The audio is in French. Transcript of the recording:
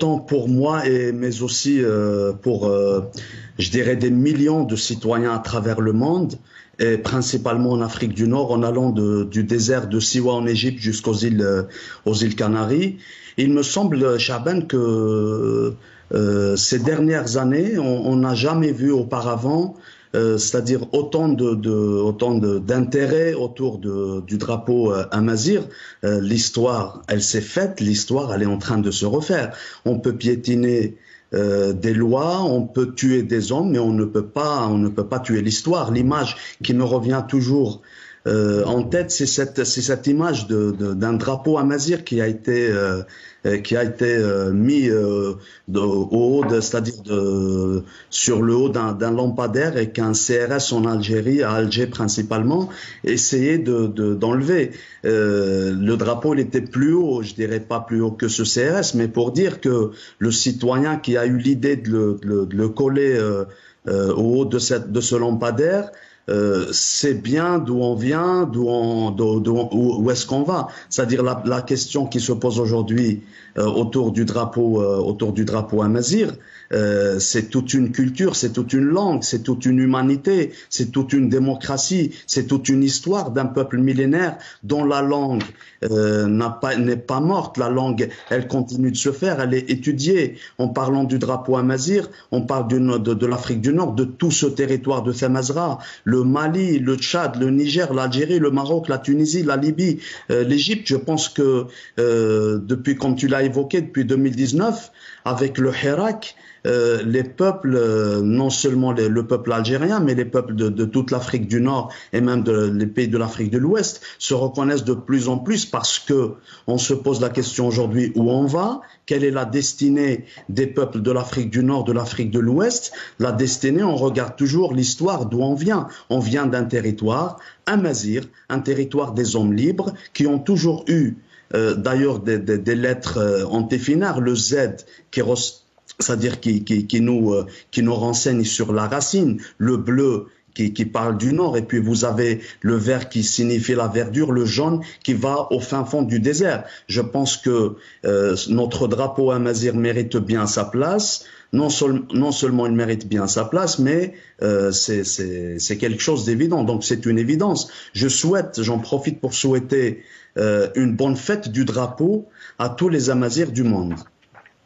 tant pour moi mais aussi pour, je dirais, des millions de citoyens à travers le monde, et principalement en Afrique du Nord, en allant du désert de Siwa en Égypte aux îles Canaries. Il me semble, Chaban, que ces dernières années, on n'a jamais vu auparavant, c'est-à-dire autant d'intérêt autour du drapeau amazigh. L'histoire, elle s'est faite, l'histoire, elle est en train de se refaire. On peut piétiner des lois, on peut tuer des hommes, mais on ne peut pas tuer l'histoire. L'image qui me revient toujours en tête, c'est cette image d'un drapeau amazigh qui a été mis au haut, c'est-à-dire sur le haut d'un lampadaire, et qu'un CRS en Algérie, à Alger principalement, essayait d'enlever. Le drapeau, il était plus haut, je dirais pas plus haut que ce CRS, mais pour dire que le citoyen qui a eu l'idée de le coller au haut de ce lampadaire, c'est bien d'où on vient, où est-ce qu'on va. C'est-à-dire la question qui se pose aujourd'hui autour du drapeau amazigh, c'est toute une culture, c'est toute une langue, c'est toute une humanité, c'est toute une démocratie, c'est toute une histoire d'un peuple millénaire dont la langue n'est pas morte. La langue, elle continue de se faire, elle est étudiée. En parlant du drapeau amazigh, on parle de l'Afrique du Nord, de tout ce territoire de Femazra, le Mali, le Tchad, le Niger, l'Algérie, le Maroc, la Tunisie, la Libye, l'Égypte. Je pense que depuis, comme tu l'as évoqué, depuis 2019, avec le Hirak, les peuples, non seulement le peuple algérien, mais les peuples de toute l'Afrique du Nord et même les pays de l'Afrique de l'Ouest se reconnaissent de plus en plus, parce que on se pose la question aujourd'hui où on va, quelle est la destinée des peuples de l'Afrique du Nord, de l'Afrique de l'Ouest. La destinée, on regarde toujours l'histoire d'où on vient. On vient d'un territoire amazigh, un territoire des hommes libres qui ont toujours eu d'ailleurs des lettres antéphinaires, le Z c'est-à-dire qui nous renseigne sur la racine, le bleu qui parle du nord, et puis vous avez le vert qui signifie la verdure, le jaune qui va au fin fond du désert. Je pense que notre drapeau amazigh mérite bien sa place. Non seulement il mérite bien sa place, mais c'est quelque chose d'évident. Donc c'est une évidence. J'en profite pour souhaiter une bonne fête du drapeau à tous les amazighs du monde.